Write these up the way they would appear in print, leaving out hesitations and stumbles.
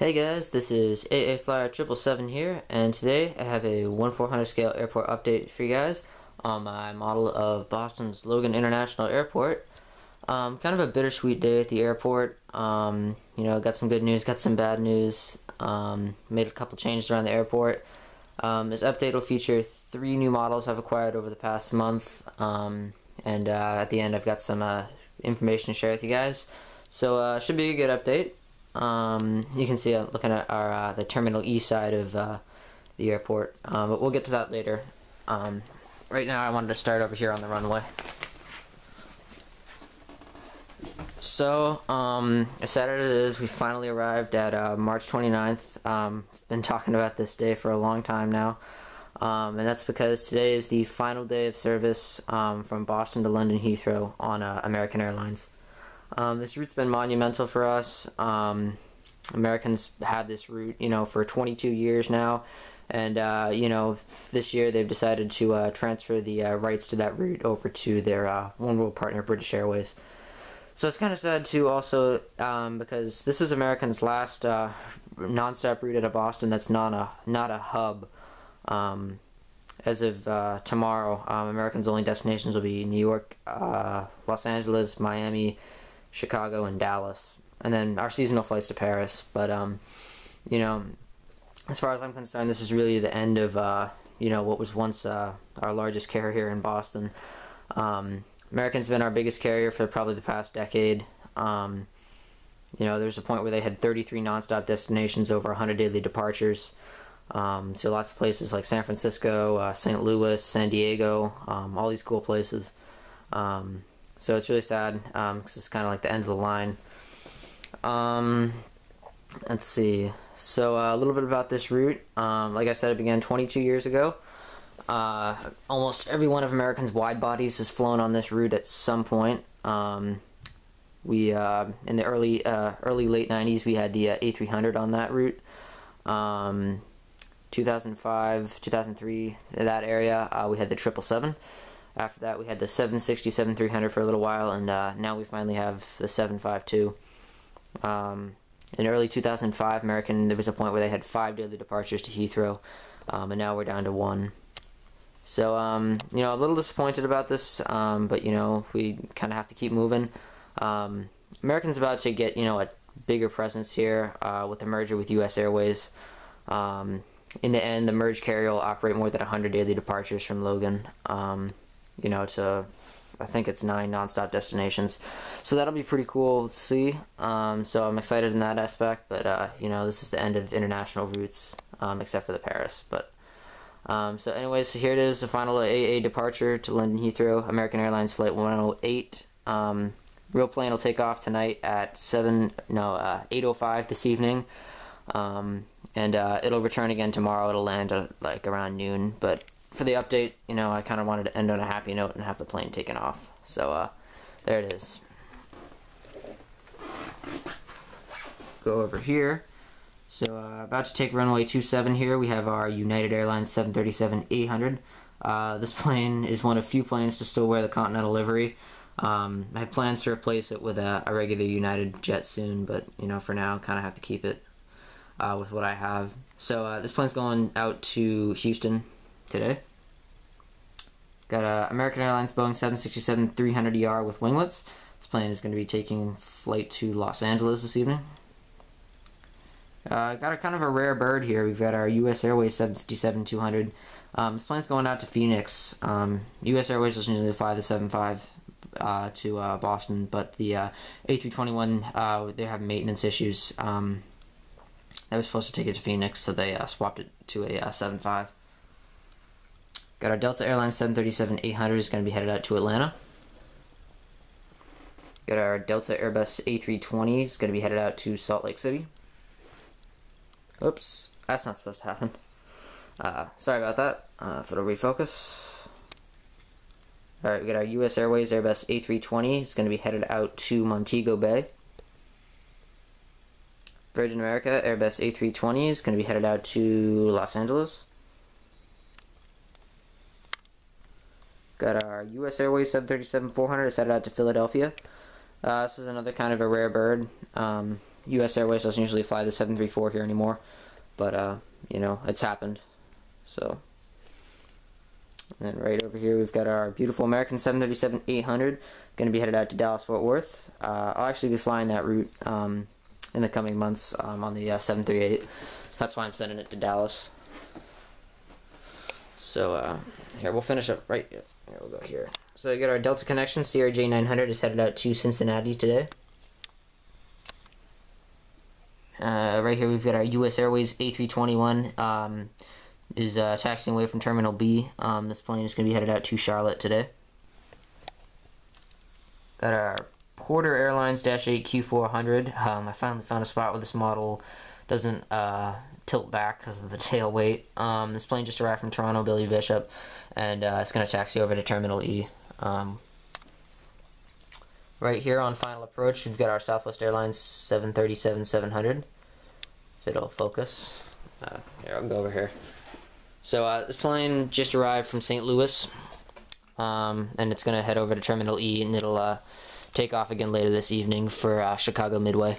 Hey guys, this is AA Flyer 777 here, and today I have a 1/400 scale airport update for you guys on my model of Boston's Logan International Airport. Kind of a bittersweet day at the airport. Got some good news, got some bad news. Made a couple changes around the airport. This update will feature 3 new models I've acquired over the past month, and at the end I've got some information to share with you guys. So should be a good update. You can see I'm looking at our the Terminal E side of the airport, but we'll get to that later. Right now I wanted to start over here on the runway. So, as sad as it is, we finally arrived at March 29th. Been talking about this day for a long time now, and that's because today is the final day of service from Boston to London Heathrow on American Airlines. This route's been monumental for us. Americans had this route, for 22 years now, and this year they've decided to transfer the rights to that route over to their one world partner, British Airways. So it's kind of sad too, also, because this is American's last non-stop route out of Boston that's not a hub. As of tomorrow, American's only destinations will be New York, Los Angeles, Miami, Chicago, and Dallas, and then our seasonal flights to Paris. But as far as I'm concerned, this is really the end of what was once our largest carrier in Boston. American's been our biggest carrier for probably the past decade. There's a point where they had 33 nonstop destinations, over 100 daily departures. So lots of places like San Francisco, St. Louis, San Diego, all these cool places. So it's really sad, because it's kind of like the end of the line. Let's see. So a little bit about this route. Like I said, it began 22 years ago. Almost every one of American's wide bodies has flown on this route at some point. We in the early late 90s, we had the A300 on that route. 2005, 2003, that area, we had the 777. After that, we had the 767-300 for a little while, and now we finally have the 752. In early 2005, American, there was a point where they had 5 daily departures to Heathrow, and now we're down to 1. So, a little disappointed about this, but, we kind of have to keep moving. American's about to get, a bigger presence here with the merger with U.S. Airways. In the end, the merged carrier will operate more than 100 daily departures from Logan. To, I think it's 9 nonstop destinations. So that'll be pretty cool to see. So I'm excited in that aspect, but, this is the end of international routes, except for the Paris. But, so anyways, so here it is, the final AA departure to London Heathrow, American Airlines Flight 108. Real plane will take off tonight at 8:05 this evening. And it'll return again tomorrow. It'll land at like around noon, but for the update, I kind of wanted to end on a happy note and have the plane taken off. So there it is. Go over here. So about to take runway 27 here. We have our United Airlines 737-800. This plane is one of few planes to still wear the Continental livery. I have plans to replace it with a regular United jet soon, but for now, kind of have to keep it with what I have. So this plane's going out to Houston today. Got American Airlines Boeing 767-300ER with winglets. This plane is going to be taking flight to Los Angeles this evening. Got a kind of a rare bird here. We've got our U.S. Airways 757-200. This plane's going out to Phoenix. U.S. Airways doesn't usually fly the 75 to Boston, but the A321, they have maintenance issues. They were supposed to take it to Phoenix, so they swapped it to a 75. Got our Delta Airlines 737-800 is going to be headed out to Atlanta. Got our Delta Airbus A320 is going to be headed out to Salt Lake City. Oops, that's not supposed to happen. Sorry about that. If it'll refocus. Alright, we got our US Airways Airbus A320 is going to be headed out to Montego Bay. Virgin America Airbus A320 is going to be headed out to Los Angeles. Got our US Airways 737-400 is headed out to Philadelphia. This is another kind of a rare bird. U.S. Airways doesn't usually fly the 734 here anymore, but you know, it's happened. So, and then right over here we've got our beautiful American 737-800, going to be headed out to Dallas Fort Worth. I'll actually be flying that route in the coming months on the 738. That's why I'm sending it to Dallas. So here, we'll finish up right here. We'll go here. So we got our Delta Connection CRJ 900 is headed out to Cincinnati today. Right here we've got our U.S. Airways A321 is taxiing away from Terminal B. This plane is going to be headed out to Charlotte today. Got our Porter Airlines Dash 8 Q400. I finally found a spot where this model doesn't tilt back because of the tail weight. This plane just arrived from Toronto, Billy Bishop, and it's going to taxi over to Terminal E. Right here on final approach, we've got our Southwest Airlines 737-700. If it'll focus. Here, I'll go over here. So this plane just arrived from St. Louis, and it's going to head over to Terminal E, and it'll take off again later this evening for Chicago Midway.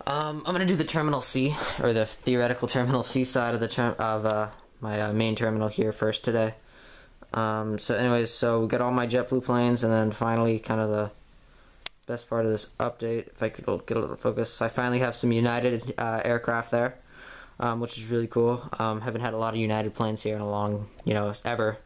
I'm going to do the Terminal C, or the theoretical Terminal C side of the my main terminal here first today. So anyways, so we got all my JetBlue planes, and then finally, kind of the best part of this update, if I could get a little focus, I finally have some United aircraft there, which is really cool. Haven't had a lot of United planes here in a long, ever,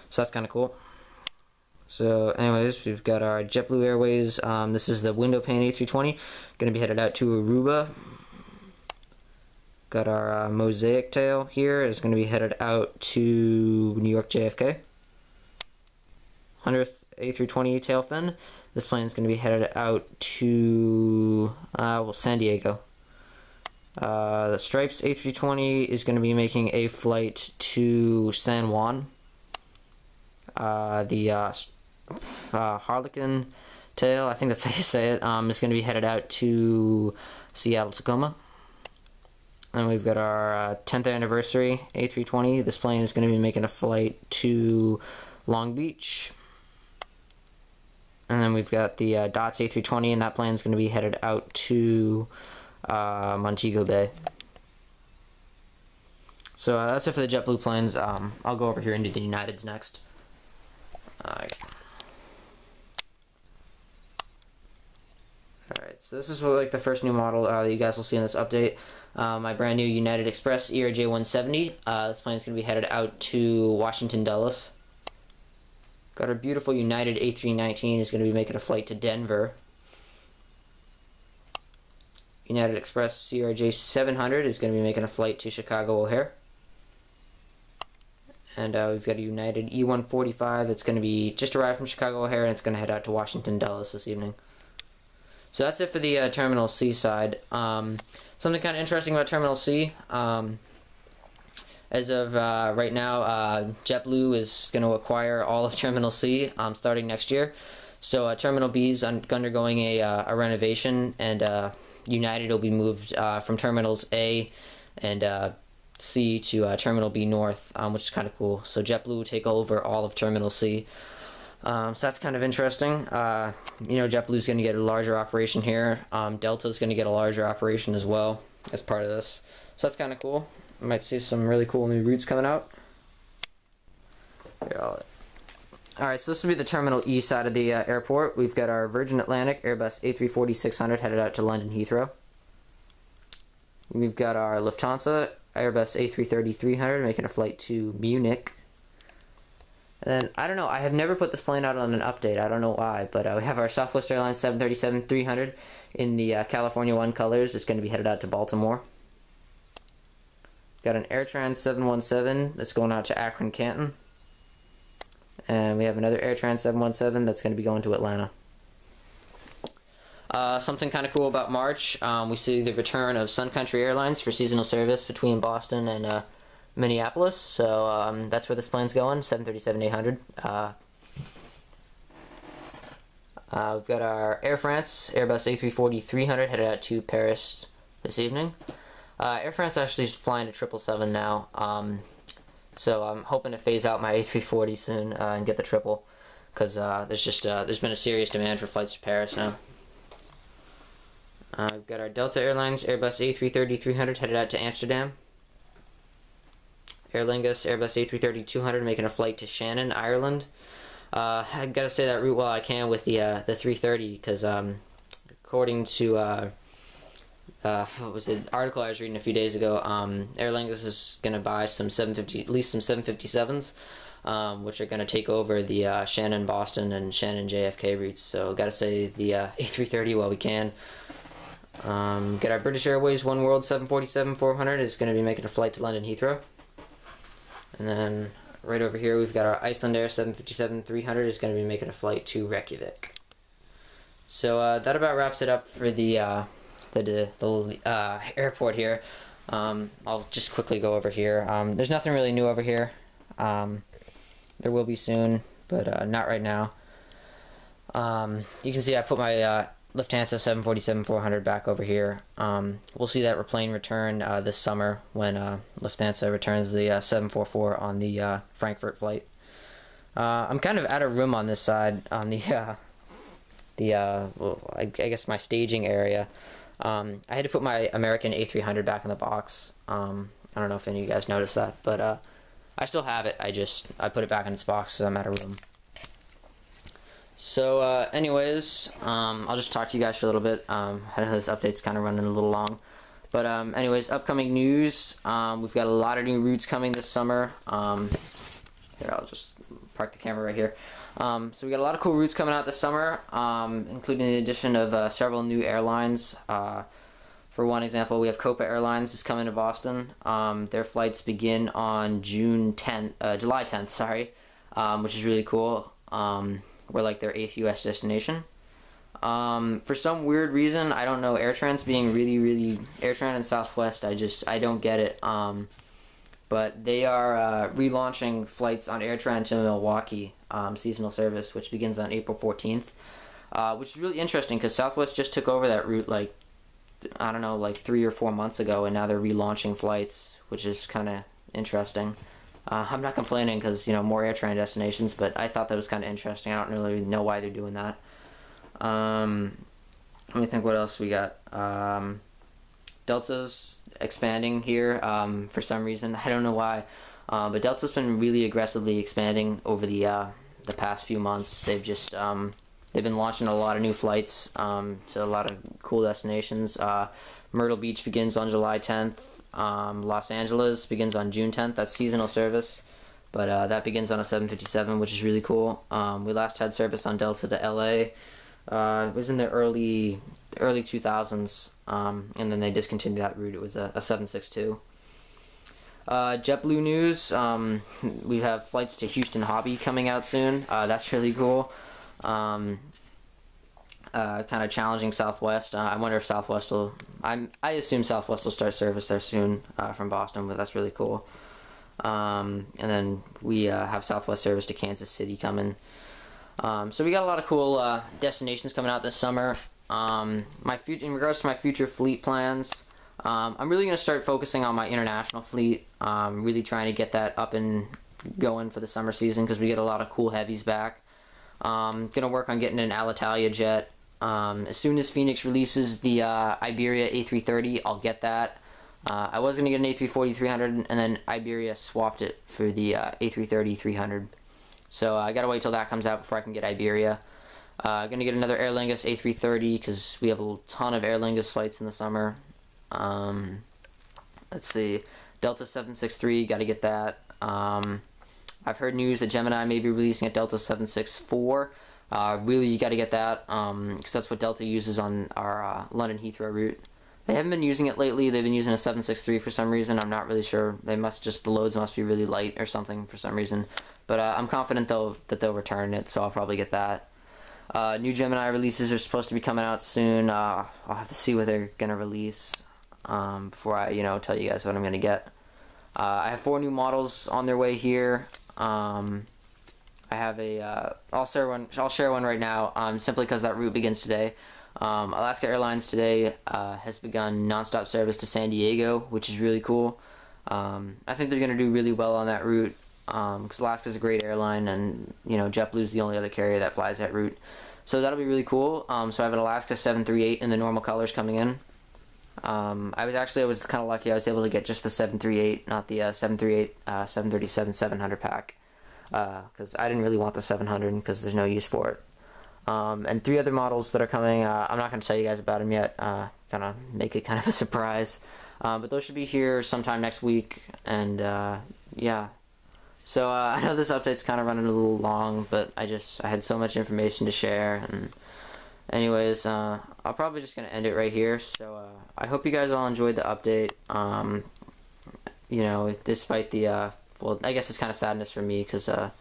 so that's kind of cool. So anyways, we've got our JetBlue Airways, this is the window pane A320, going to be headed out to Aruba. Got our Mosaic tail here, is going to be headed out to New York JFK. 100th A320 tail fin, this plane is going to be headed out to San Diego. The Stripes A320 is going to be making a flight to San Juan. The Harlequin tail, I think that's how you say it, is going to be headed out to Seattle Tacoma. And we've got our 10th anniversary A320. This plane is going to be making a flight to Long Beach. And then we've got the Dots A320, and that plane is going to be headed out to Montego Bay. So that's it for the JetBlue planes. I'll go over here and do the Uniteds next. Alright, so this is like the first new model that you guys will see in this update. My brand new United Express ERJ 170. This plane is going to be headed out to Washington Dulles. Got our beautiful United A319 is going to be making a flight to Denver. United Express CRJ 700 is going to be making a flight to Chicago O'Hare. And we've got a United E145 that's going to be just arrived from Chicago O'Hare, and it's going to head out to Washington Dulles this evening. So that's it for the Terminal C side. Something kind of interesting about Terminal C. As of right now, JetBlue is going to acquire all of Terminal C starting next year. So Terminal B is undergoing a renovation, and United will be moved from Terminals A and C to Terminal B North, which is kind of cool. So JetBlue will take over all of Terminal C. So that's kind of interesting. JetBlue is going to get a larger operation here. Delta is going to get a larger operation as well as part of this. So that's kind of cool. You might see some really cool new routes coming out. Alright, so this will be the Terminal E side of the airport. We've got our Virgin Atlantic Airbus A340-600 headed out to London Heathrow. We've got our Lufthansa Airbus A330-300 making a flight to Munich. And then, I don't know, I have never put this plane out on an update, I don't know why, but we have our Southwest Airlines 737-300 in the California One colors. It's going to be headed out to Baltimore. Got an AirTrans 717 that's going out to Akron, Canton. And we have another AirTrans 717 that's going to be going to Atlanta. Something kind of cool about March, we see the return of Sun Country Airlines for seasonal service between Boston and Minneapolis. So that's where this plane's going, 737-800. We've got our Air France Airbus A340-300 headed out to Paris this evening. Air France actually is flying a 777 now, so I'm hoping to phase out my A340 soon and get the triple. because there's been a serious demand for flights to Paris now. We've got our Delta Airlines Airbus A330-300 headed out to Amsterdam. Aer Lingus Airbus A330-200 making a flight to Shannon, Ireland. I gotta say that route while I can with the 330, because according to what was it, article I was reading a few days ago, Aer Lingus is gonna buy some 750, at least some 757s, which are gonna take over the Shannon Boston and Shannon JFK routes. So gotta say the A330 while we can. Get our British Airways One World 747-400 is gonna be making a flight to London Heathrow. And then right over here we've got our Icelandair 757-300 is going to be making a flight to Reykjavik. So that about wraps it up for the airport here. I'll just quickly go over here. There's nothing really new over here. There will be soon, but not right now. You can see I put my Lufthansa 747-400 back over here. We'll see that plane return this summer when Lufthansa returns the 744 on the Frankfurt flight. I'm kind of out of room on this side, on well, I guess my staging area. I had to put my American A300 back in the box. I don't know if any of you guys noticed that, but I still have it. I put it back in its box because I'm out of room. So anyways, I'll just talk to you guys for a little bit. I know this update's kind of running a little long, but anyways, upcoming news. We've got a lot of new routes coming this summer. Here, I'll just park the camera right here. So we got a lot of cool routes coming out this summer, including the addition of several new airlines. For one example, we have Copa Airlines is coming to Boston. Their flights begin on July 10th, sorry, which is really cool. We're like their 8th U.S. destination. For some weird reason, I don't know, AirTran's being really AirTran and Southwest, I don't get it. But they are relaunching flights on AirTran to Milwaukee, seasonal service, which begins on April 14th, which is really interesting because Southwest just took over that route like, I don't know, like 3 or 4 months ago, and now they're relaunching flights, which is kind of interesting. I'm not complaining because, you know, more AirTran destinations, but I thought that was kind of interesting. I don't really know why they're doing that. Let me think what else we got. Delta's expanding here for some reason. I don't know why. But Delta's been really aggressively expanding over the past few months. They've just they've been launching a lot of new flights to a lot of cool destinations. Myrtle Beach begins on July 10th. Los Angeles begins on June 10th. That's seasonal service, but that begins on a 757, which is really cool. We last had service on Delta to LA. It was in the early 2000s, and then they discontinued that route. It was a 762. JetBlue news. We have flights to Houston Hobby coming out soon. That's really cool. Kind of challenging Southwest. I wonder if Southwest will. I assume Southwest will start service there soon from Boston, but that's really cool. And then we have Southwest service to Kansas City coming. So we got a lot of cool destinations coming out this summer. In regards to my future fleet plans, I'm really going to start focusing on my international fleet. Really trying to get that up and going for the summer season because we get a lot of cool heavies back. Gonna work on getting an Alitalia jet. As soon as Phoenix releases the Iberia A330, I'll get that. I was going to get an A340-300, and then Iberia swapped it for the A330-300. So I gotta wait till that comes out before I can get Iberia. Gonna get another Aer Lingus A330 because we have a ton of Aer Lingus flights in the summer. Let's see, Delta 763, gotta get that. I've heard news that Gemini may be releasing a Delta 764. Really, you gotta get that because that's what Delta uses on our London Heathrow route. They haven't been using it lately. They've been using a 763 for some reason. I'm not really sure. They must just, the loads must be really light or something for some reason. But I'm confident that they'll return it, so I'll probably get that. New Gemini releases are supposed to be coming out soon. I'll have to see what they're gonna release before I, tell you guys what I'm gonna get. I have 4 new models on their way here. I have a I'll share one right now. Simply because that route begins today. Alaska Airlines today has begun nonstop service to San Diego, which is really cool. I think they're going to do really well on that route. because Alaska's a great airline, and you know JetBlue's the only other carrier that flies that route. So that'll be really cool. So I have an Alaska 738 in the normal colors coming in. I was kind of lucky. I was able to get just the 738, not the 738, 737, 700 pack, because I didn't really want the 700 because there's no use for it. And 3 other models that are coming. I'm not going to tell you guys about them yet. Kind of make it kind of a surprise. But those should be here sometime next week. And yeah. So I know this update's kind of running a little long, but I had so much information to share. And anyways, I'm probably just going to end it right here. So I hope you guys all enjoyed the update. You know, despite the well, I guess it's kind of sadness for me because I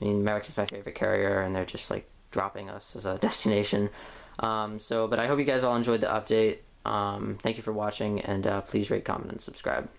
mean, American's my favorite carrier, and they're just like dropping us as a destination. But I hope you guys all enjoyed the update. Thank you for watching, and please rate, comment, and subscribe.